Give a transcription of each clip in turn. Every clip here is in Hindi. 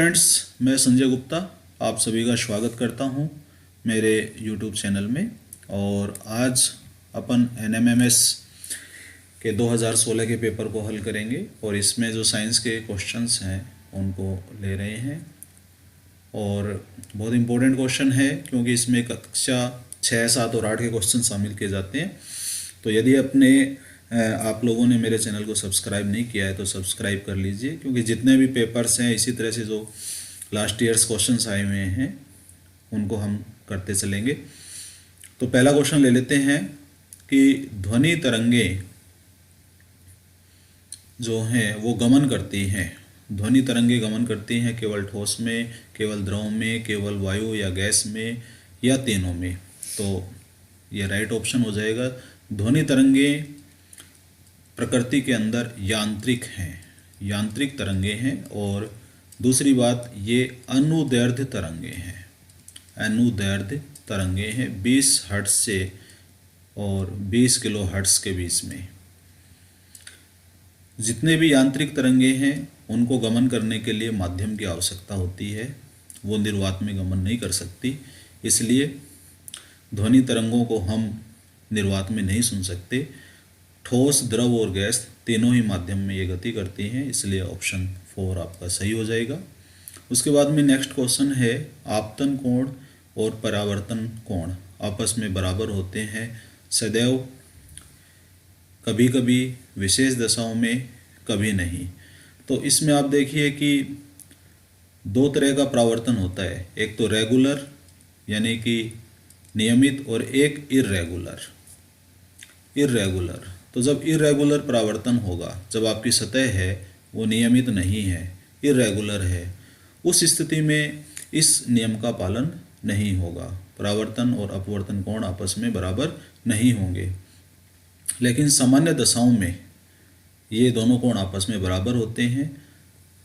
फ्रेंड्स, मैं संजय गुप्ता आप सभी का स्वागत करता हूं मेरे YouTube चैनल में। और आज अपन NMMS के 2016 के पेपर को हल करेंगे और इसमें जो साइंस के क्वेश्चंस हैं उनको ले रहे हैं। और बहुत इम्पोर्टेंट क्वेश्चन है क्योंकि इसमें कक्षा 6, 7 और 8 के क्वेश्चन शामिल किए जाते हैं। तो यदि आप लोगों ने मेरे चैनल को सब्सक्राइब नहीं किया है तो सब्सक्राइब कर लीजिए, क्योंकि जितने भी पेपर्स हैं इसी तरह से जो लास्ट ईयर्स क्वेश्चंस आए हुए हैं उनको हम करते चलेंगे। तो पहला क्वेश्चन ले लेते हैं कि ध्वनि तरंगें जो हैं वो गमन करती हैं। ध्वनि तरंगें गमन करती हैं केवल ठोस में, केवल द्रव में, केवल वायु या गैस में, या तीनों में। तो ये राइट ऑप्शन हो जाएगा। ध्वनि तरंगें प्रकृति के अंदर यांत्रिक हैं, यांत्रिक तरंगे हैं। और दूसरी बात, ये अनुदैर्ध्य तरंगे हैं, अनुदैर्ध्य तरंगे हैं 20 हर्ट्ज से और 20 किलो हर्ट्ज के बीच में। जितने भी यांत्रिक तरंगे हैं उनको गमन करने के लिए माध्यम की आवश्यकता होती है, वो निर्वात में गमन नहीं कर सकती। इसलिए ध्वनि तरंगों को हम निर्वात में नहीं सुन सकते। ठोस, द्रव और गैस तीनों ही माध्यम में ये गति करती हैं, इसलिए ऑप्शन 4 आपका सही हो जाएगा। उसके बाद में नेक्स्ट क्वेश्चन है, आपतन कोण और परावर्तन कोण आपस में बराबर होते हैं सदैव, कभी कभी विशेष दशाओं में, कभी नहीं। तो इसमें आप देखिए कि दो तरह का परावर्तन होता है, एक तो रेगुलर यानी कि नियमित और एक इर्रेगुलर। तो जब इरेगुलर परावर्तन होगा, जब आपकी सतह है वो नियमित नहीं है, इरेगुलर है, उस स्थिति में इस नियम का पालन नहीं होगा, परावर्तन और अपवर्तन कोण आपस में बराबर नहीं होंगे। लेकिन सामान्य दशाओं में ये दोनों कोण आपस में बराबर होते हैं।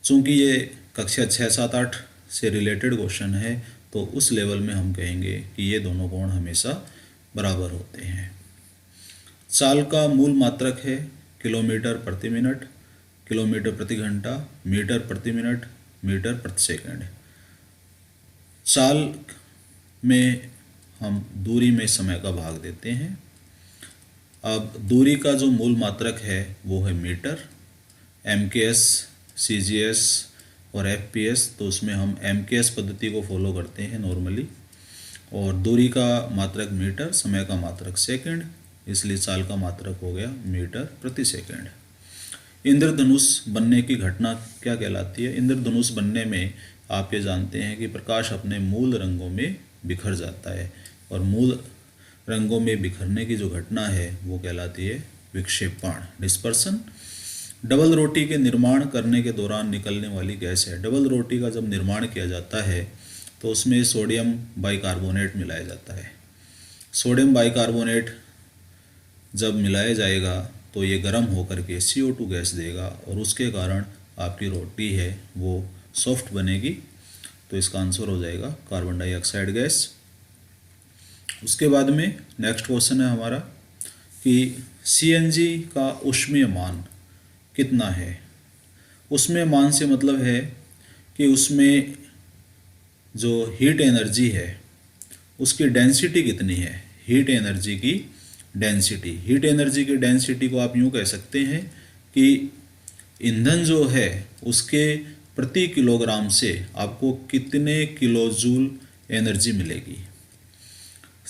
चूँकि ये कक्षा 6, 7, 8 से रिलेटेड क्वेश्चन है तो उस लेवल में हम कहेंगे कि ये दोनों कोण हमेशा बराबर होते हैं। चाल का मूल मात्रक है किलोमीटर प्रति मिनट, किलोमीटर प्रति घंटा, मीटर प्रति मिनट, मीटर प्रति सेकंड। चाल में हम दूरी में समय का भाग देते हैं। अब दूरी का जो मूल मात्रक है वो है मीटर। MKS, CGS और FPS, तो उसमें हम MKS पद्धति को फॉलो करते हैं नॉर्मली। और दूरी का मात्रक मीटर, समय का मात्रक सेकंड, इसलिए चाल का मात्रक हो गया मीटर प्रति सेकंड। इंद्रधनुष बनने की घटना क्या कहलाती है? इंद्रधनुष बनने में आप ये जानते हैं कि प्रकाश अपने मूल रंगों में बिखर जाता है, और मूल रंगों में बिखरने की जो घटना है वो कहलाती है विक्षेपण, डिस्पर्सन। डबल रोटी के निर्माण करने के दौरान निकलने वाली गैस है। डबल रोटी का जब निर्माण किया जाता है तो उसमें सोडियम बाइकार्बोनेट मिलाया जाता है। सोडियम बाइकार्बोनेट जब मिलाया जाएगा तो ये गर्म होकर के CO2 गैस देगा, और उसके कारण आपकी रोटी है वो सॉफ्ट बनेगी। तो इसका आंसर हो जाएगा कार्बन डाइऑक्साइड गैस। उसके बाद में नेक्स्ट क्वेश्चन है हमारा कि CNG का ऊष्मीय मान कितना है? ऊष्मीय मान से मतलब है कि उसमें जो हीट एनर्जी है उसकी डेंसिटी कितनी है। हीट एनर्जी की डेंसिटी, हीट एनर्जी की डेंसिटी को आप यूँ कह सकते हैं कि ईंधन जो है उसके प्रति किलोग्राम से आपको कितने किलो जूल एनर्जी मिलेगी।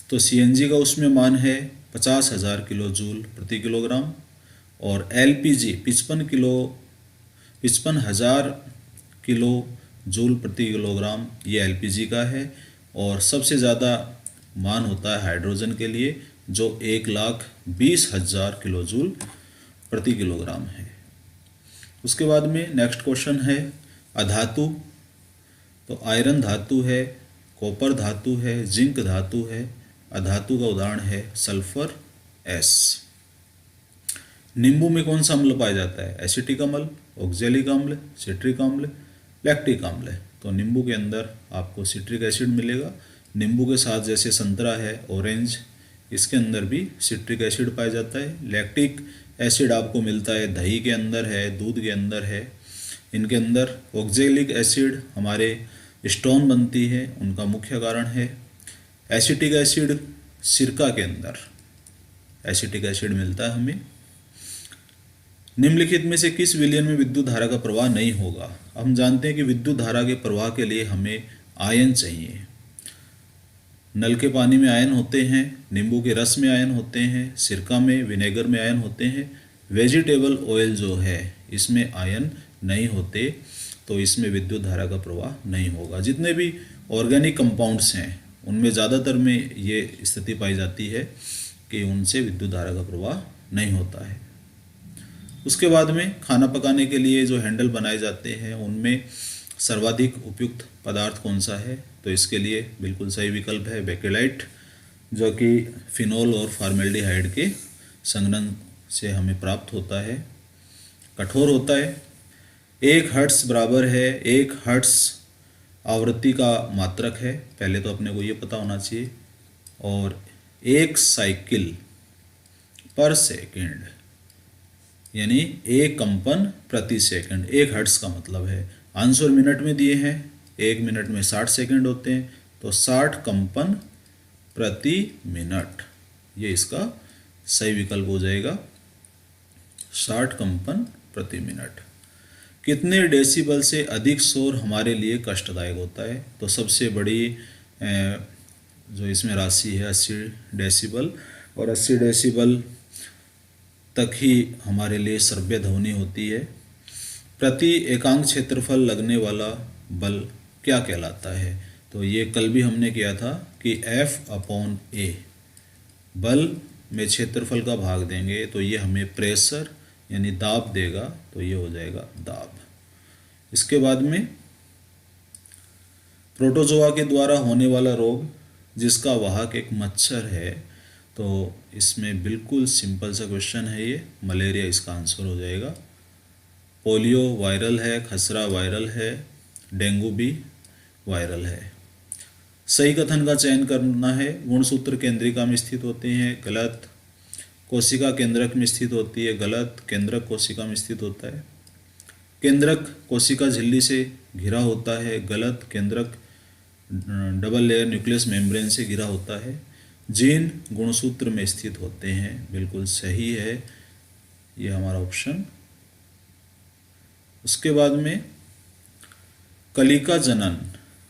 तो CNG का उसमें मान है 50,000 किलो जूल प्रति किलोग्राम, और LPG 55,000 किलो जूल प्रति किलोग्राम ये LPG का है। और सबसे ज़्यादा मान होता है हाइड्रोजन के लिए जो 1,20,000 किलो जूल प्रति किलोग्राम है। उसके बाद में नेक्स्ट क्वेश्चन है अधातु। तो आयरन धातु है, कॉपर धातु है, जिंक धातु है। अधातु का उदाहरण है सल्फर S। नींबू में कौन सा अम्ल पाया जाता है? एसिटिक अम्ल, ऑक्जेलिक अम्ल, सिट्रिक अम्ल, लैक्टिक अम्ल। तो नींबू के अंदर आपको सिट्रिक एसिड मिलेगा। नींबू के साथ जैसे संतरा है, ऑरेंज, इसके अंदर भी सिट्रिक एसिड पाया जाता है। लैक्टिक एसिड आपको मिलता है दही के अंदर है, दूध के अंदर है। इनके अंदर ऑक्जेलिक एसिड हमारे स्टोन बनती है, उनका मुख्य कारण है। एसिटिक एसिड सिरका के अंदर एसिटिक एसिड मिलता है हमें। निम्नलिखित में से किस विलयन में विद्युत धारा का प्रवाह नहीं होगा? हम जानते हैं कि विद्युत धारा के प्रवाह के लिए हमें आयन चाहिए। नल के पानी में आयन होते हैं, नींबू के रस में आयन होते हैं, सिरका में, विनेगर में आयन होते हैं। वेजिटेबल ऑयल जो है इसमें आयन नहीं होते, तो इसमें विद्युत धारा का प्रवाह नहीं होगा। जितने भी ऑर्गेनिक कंपाउंड्स हैं उनमें ज़्यादातर में ये स्थिति पाई जाती है कि उनसे विद्युत धारा का प्रवाह नहीं होता है। उसके बाद में खाना पकाने के लिए जो हैंडल बनाए जाते हैं उनमें सर्वाधिक उपयुक्त पदार्थ कौन सा है? तो इसके लिए बिल्कुल सही विकल्प है बेकेलाइट, जो कि फिनोल और फॉर्मेल्डिहाइड के संघनन से हमें प्राप्त होता है। कठोर होता है। 1 हर्ट्ज बराबर है 1 हर्ट्ज आवृत्ति का मात्रक है, पहले तो अपने को ये पता होना चाहिए। और 1 साइकिल पर सेकंड यानी 1 कंपन प्रति सेकंड, 1 हर्ट्ज का मतलब है। आंसर मिनट में दिए हैं, 1 मिनट में 60 सेकंड होते हैं, तो 60 कंपन प्रति मिनट, ये इसका सही विकल्प हो जाएगा, 60 कंपन प्रति मिनट। कितने डेसिबल से अधिक शोर हमारे लिए कष्टदायक होता है? तो सबसे बड़ी जो इसमें राशि है 80 डेसिबल, और 80 डेसिबल तक ही हमारे लिए श्रव्य ध्वनि होती है। प्रति एकांक क्षेत्रफल लगने वाला बल क्या कहलाता है? तो ये कल भी हमने किया था कि F/A बल में क्षेत्रफल का भाग देंगे तो ये हमें प्रेशर यानी दाब देगा, तो ये हो जाएगा दाब। इसके बाद में प्रोटोजोआ के द्वारा होने वाला रोग जिसका वाहक एक मच्छर है, तो इसमें बिल्कुल सिंपल सा क्वेश्चन है ये, मलेरिया इसका आंसर हो जाएगा। पोलियो वायरल है, खसरा वायरल है, डेंगू भी वायरल है। सही कथन का चयन करना है। गुणसूत्र केंद्रिका में स्थित होते हैं, गलत। कोशिका केंद्रक में स्थित होती है, गलत। केंद्रक कोशिका में स्थित होता है। केंद्रक कोशिका झिल्ली से घिरा होता है, गलत। केंद्रक डबल लेयर न्यूक्लियस मेम्ब्रेन से घिरा होता है। जीन गुणसूत्र में स्थित होते हैं, बिल्कुल सही है ये हमारा ऑप्शन। उसके बाद में कलिका जनन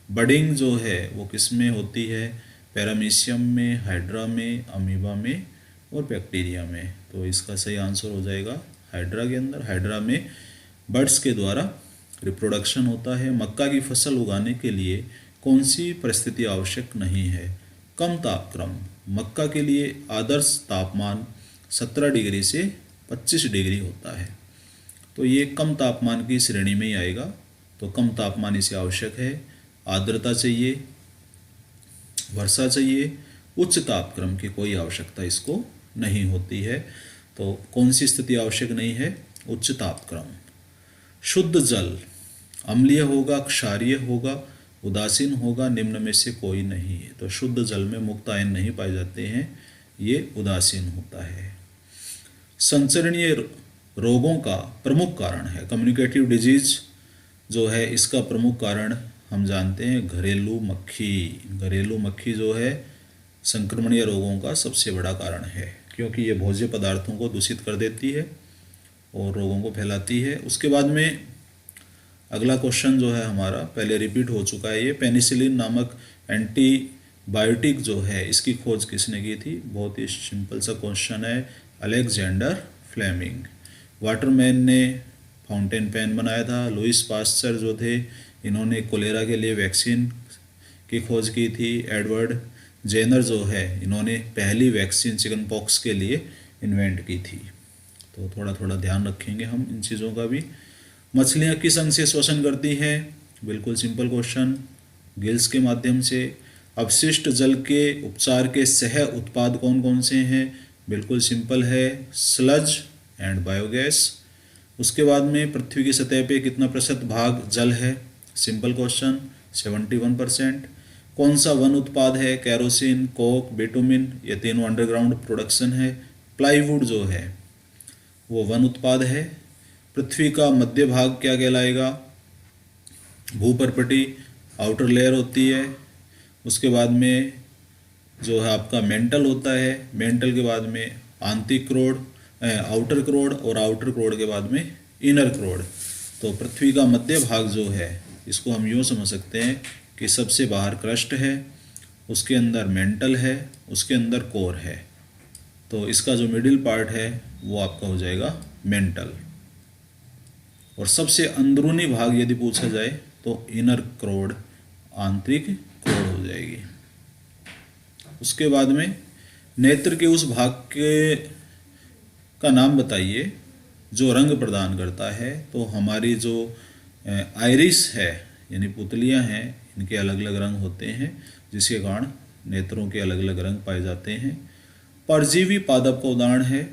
बडिंग जो है वो किस में होती है? पैरामीशियम में, हाइड्रा में, अमीबा में और बैक्टीरिया में। तो इसका सही आंसर हो जाएगा हाइड्रा के अंदर। हाइड्रा में बर्ड्स के द्वारा रिप्रोडक्शन होता है। मक्का की फसल उगाने के लिए कौन सी परिस्थिति आवश्यक नहीं है? कम तापक्रम। मक्का के लिए आदर्श तापमान 17 डिग्री से 25 डिग्री होता है, तो ये कम तापमान की श्रेणी में ही आएगा। तो कम तापमान इसे आवश्यक है। आर्द्रता चाहिए, वर्षा चाहिए, उच्च तापक्रम की कोई आवश्यकता इसको नहीं होती है। तो कौन सी स्थिति आवश्यक नहीं है? उच्च तापक्रम। शुद्ध जल अम्लीय होगा, क्षारीय होगा, उदासीन होगा, निम्न में से कोई नहीं है। तो शुद्ध जल में मुक्त आयन नहीं पाए जाते हैं, ये उदासीन होता है। संचरणीय रोगों का प्रमुख कारण है कम्युनिकेटिव डिजीज जो है, इसका प्रमुख कारण हम जानते हैं घरेलू मक्खी। घरेलू मक्खी जो है संक्रमणीय रोगों का सबसे बड़ा कारण है, क्योंकि ये भोज्य पदार्थों को दूषित कर देती है और रोगों को फैलाती है। उसके बाद में अगला क्वेश्चन जो है हमारा पहले रिपीट हो चुका है, ये पेनिसिलिन नामक एंटीबायोटिक जो है इसकी खोज किसने की थी? बहुत ही सिंपल सा क्वेश्चन है, अलेक्जेंडर फ्लेमिंग। वाटरमैन ने फाउंटेन पेन बनाया था। लुइस पास्चर जो थे इन्होंने कोलेरा के लिए वैक्सीन की खोज की थी। एडवर्ड जेनर जो है इन्होंने पहली वैक्सीन चिकन पॉक्स के लिए इन्वेंट की थी। तो थोड़ा थोड़ा ध्यान रखेंगे हम इन चीज़ों का भी। मछलियाँ किस अंग से श्वसन करती हैं? बिल्कुल सिंपल क्वेश्चन, गिल्स के माध्यम से। अपशिष्ट जल के उपचार के सह उत्पाद कौन कौन से हैं? बिल्कुल सिंपल है, स्लज एंड बायोगैस। उसके बाद में पृथ्वी की सतह पे कितना प्रतिशत भाग जल है? Simple question, 71%। कौन सा वन उत्पाद है? कैरोसिन, कोक, बिटुमिन, ये तीनों अंडरग्राउंड प्रोडक्शन है। प्लाईवुड जो है वो वन उत्पाद है। पृथ्वी का मध्य भाग क्या कहलाएगा? भूपर्पटी, आउटर लेयर होती है। उसके बाद में जो है आपका मेंटल होता है, मेंटल के बाद में आंतरिक क्रोड, आउटर क्रोड, और आउटर क्रोड के बाद में इनर क्रोड। तो पृथ्वी का मध्य भाग जो है इसको हम यूँ समझ सकते हैं कि सबसे बाहर क्रस्ट है, उसके अंदर मेंटल है, उसके अंदर कोर है। तो इसका जो मिडिल पार्ट है वो आपका हो जाएगा मेंटल। और सबसे अंदरूनी भाग यदि पूछा जाए तो इनर क्रोड, आंतरिक क्रोड हो जाएगी। उसके बाद में नेत्र के उस भाग के का नाम बताइए जो रंग प्रदान करता है। तो हमारी जो आइरिस है यानी पुतलियां हैं, इनके अलग अलग रंग होते हैं, जिसके कारण नेत्रों के अलग अलग रंग पाए जाते हैं। परजीवी पादप का उदाहरण है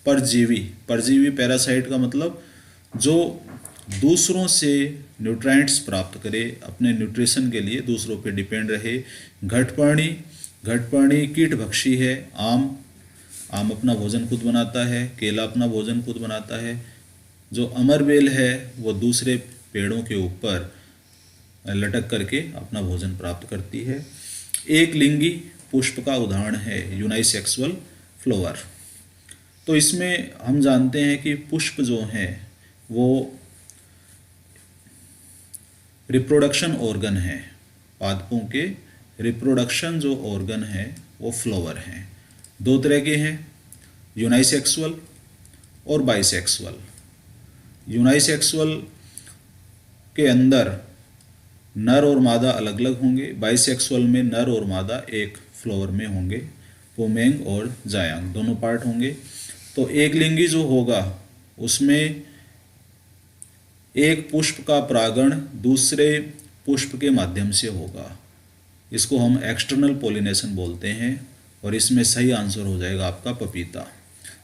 परजीवी। परजीवी पैरासाइट का मतलब जो दूसरों से न्यूट्रिएंट्स प्राप्त करे, अपने न्यूट्रिशन के लिए दूसरों पे डिपेंड रहे। घटपर्णी, घटपर्णी कीटभक्षी है। आम अपना भोजन खुद बनाता है, केला अपना भोजन खुद बनाता है। जो अमरबेल है वो दूसरे पेड़ों के ऊपर लटक करके अपना भोजन प्राप्त करती है। एक लिंगी पुष्प का उदाहरण है यूनाइसेक्सुअल फ्लावर। तो इसमें हम जानते हैं कि पुष्प जो हैं वो रिप्रोडक्शन ऑर्गन है। पादपों के रिप्रोडक्शन जो ऑर्गन है वो फ्लावर हैं। दो तरह के हैं, यूनाइसेक्सुअल और बाइसेक्सुअल। यूनाइसेक्सुअल के अंदर नर और मादा अलग अलग होंगे, बाइसेक्सुअल में नर और मादा एक फ्लावर में होंगे, पोमेंग और जायांग दोनों पार्ट होंगे। तो एक लिंगी जो होगा उसमें एक पुष्प का परागण दूसरे पुष्प के माध्यम से होगा। इसको हम एक्सटर्नल पॉलिनेशन बोलते हैं। और इसमें सही आंसर हो जाएगा आपका पपीता।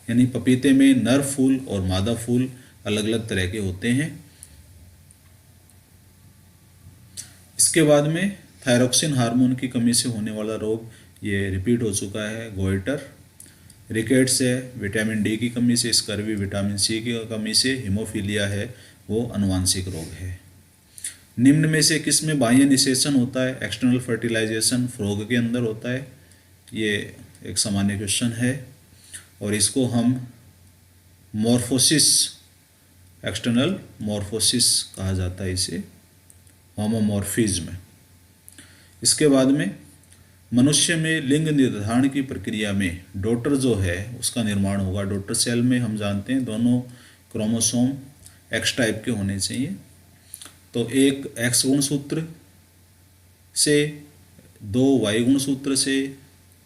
यानी पपीते में नर फूल और मादा फूल अलग अलग तरह के होते हैं। इसके बाद में थायरोक्सिन हार्मोन की कमी से होने वाला रोग, ये रिपीट हो चुका है, गोइटर। रिकेट्स है विटामिन डी की कमी से, स्कर्वी विटामिन सी की कमी से, हीमोफीलिया है वो अनुवांशिक रोग है। निम्न में से किस में बाह्य निषेचन होता है? एक्सटर्नल फर्टिलाइजेशन फ्रॉग के अंदर होता है। ये एक सामान्य क्वेश्चन है और इसको हम मॉर्फोसिस, एक्सटर्नल मॉर्फोसिस कहा जाता है, इसे होमोमॉर्फिज्म। इसके बाद में मनुष्य में लिंग निर्धारण की प्रक्रिया में डॉटर जो है उसका निर्माण होगा। डॉटर सेल में हम जानते हैं दोनों क्रोमोसोम एक्स टाइप के होने चाहिए। तो एक एक्स गुणसूत्र से, दो वाई गुणसूत्र से,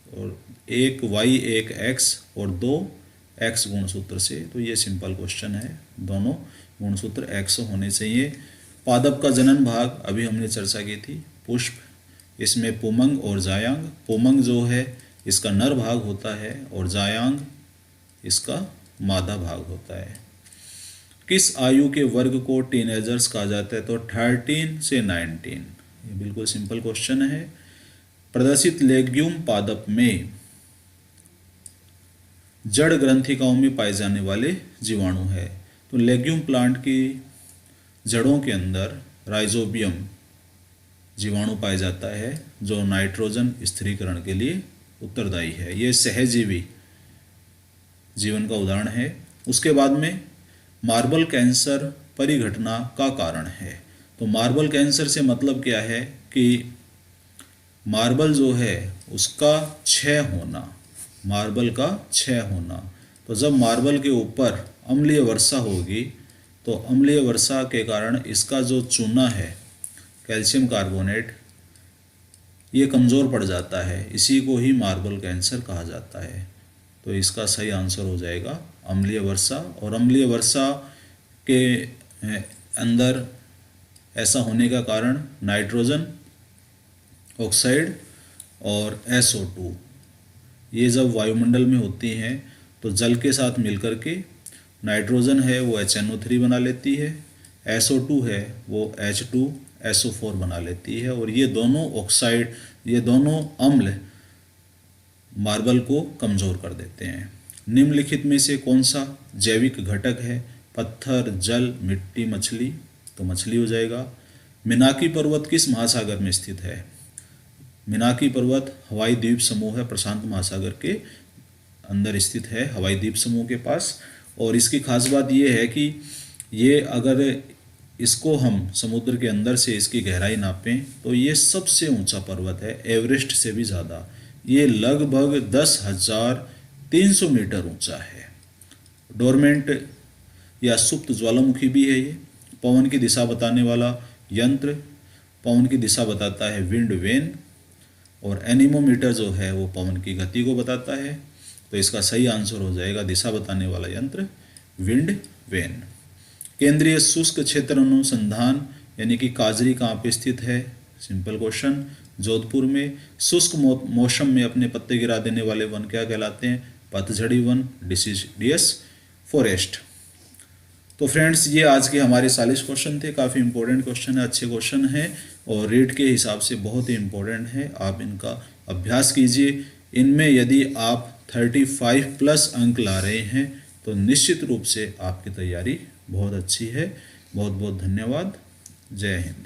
और एक वाई एक एक्स और दो एक्स गुणसूत्र से। तो ये सिंपल क्वेश्चन है, दोनों गुणसूत्र एक्स होने चाहिए। पादप का जनन भाग अभी हमने चर्चा की थी, पुष्प। इसमें पुमंग और जायांग। पुमंग जो है इसका नर भाग होता है और जायांग इसका मादा भाग होता है। किस आयु के वर्ग को टीनेजर्स कहा जाता है? तो 13 से 19। ये बिल्कुल सिंपल क्वेश्चन है। प्रदर्शित लेग्यूम पादप में जड़ ग्रंथिकाओं में पाए जाने वाले जीवाणु है। तो लेग्यूम प्लांट की जड़ों के अंदर राइजोबियम जीवाणु पाया जाता है जो नाइट्रोजन स्थिरीकरण के लिए उत्तरदायी है। ये सहजीवी जीवन का उदाहरण है। उसके बाद में मार्बल कैंसर परिघटना का कारण है। तो मार्बल कैंसर से मतलब क्या है कि मार्बल जो है उसका क्षय होना, मार्बल का क्षय होना। तो जब मार्बल के ऊपर अम्लीय वर्षा होगी तो अम्लीय वर्षा के कारण इसका जो चूना है कैल्शियम कार्बोनेट, ये कमज़ोर पड़ जाता है। इसी को ही मार्बल कैंसर कहा जाता है। तो इसका सही आंसर हो जाएगा अम्लीय वर्षा। और अम्लीय वर्षा के अंदर ऐसा होने का कारण नाइट्रोजन ऑक्साइड और SO2, ये जब वायुमंडल में होती हैं तो जल के साथ मिलकर के नाइट्रोजन है वो HNO3 बना लेती है, SO2 है वो H2SO4 बना लेती है। और ये दोनों ऑक्साइड, ये दोनों अम्ल मार्बल को कमज़ोर कर देते हैं। निम्नलिखित में से कौन सा जैविक घटक है पत्थर, जल, मिट्टी, मछली, तो मछली हो जाएगा। मिनाकी पर्वत किस महासागर में स्थित है? मिनाकी पर्वत हवाई द्वीप समूह है, प्रशांत महासागर के अंदर स्थित है, हवाई द्वीप समूह के पास। और इसकी खास बात यह है कि ये अगर इसको हम समुद्र के अंदर से इसकी गहराई नापें तो ये सबसे ऊंचा पर्वत है, एवरेस्ट से भी ज़्यादा। ये लगभग 10,300 मीटर ऊंचा है। डोरमेंट या सुप्त ज्वालामुखी भी है ये। पवन की दिशा बताने वाला यंत्र, पवन की दिशा बताता है विंड वेन, और एनीमोमीटर जो है वो पवन की गति को बताता है। तो इसका सही आंसर हो जाएगा दिशा बताने वाला यंत्र विंड वेन। केंद्रीय शुष्क क्षेत्र अनुसंधान यानी कि काजरी कहाँ पे स्थित है? सिंपल क्वेश्चन, जोधपुर में। शुष्क मौसम में अपने पत्ते गिरा देने वाले वन क्या कहलाते हैं? पतझड़ी वन, डिसिडियस फॉरेस्ट। तो फ्रेंड्स, ये आज के हमारे 40 क्वेश्चन थे। काफ़ी इंपॉर्टेंट क्वेश्चन है, अच्छे क्वेश्चन हैं और रेट के हिसाब से बहुत ही इंपॉर्टेंट है। आप इनका अभ्यास कीजिए। इनमें यदि आप 35 प्लस अंक ला रहे हैं तो निश्चित रूप से आपकी तैयारी बहुत अच्छी है। बहुत बहुत धन्यवाद। जय हिंद।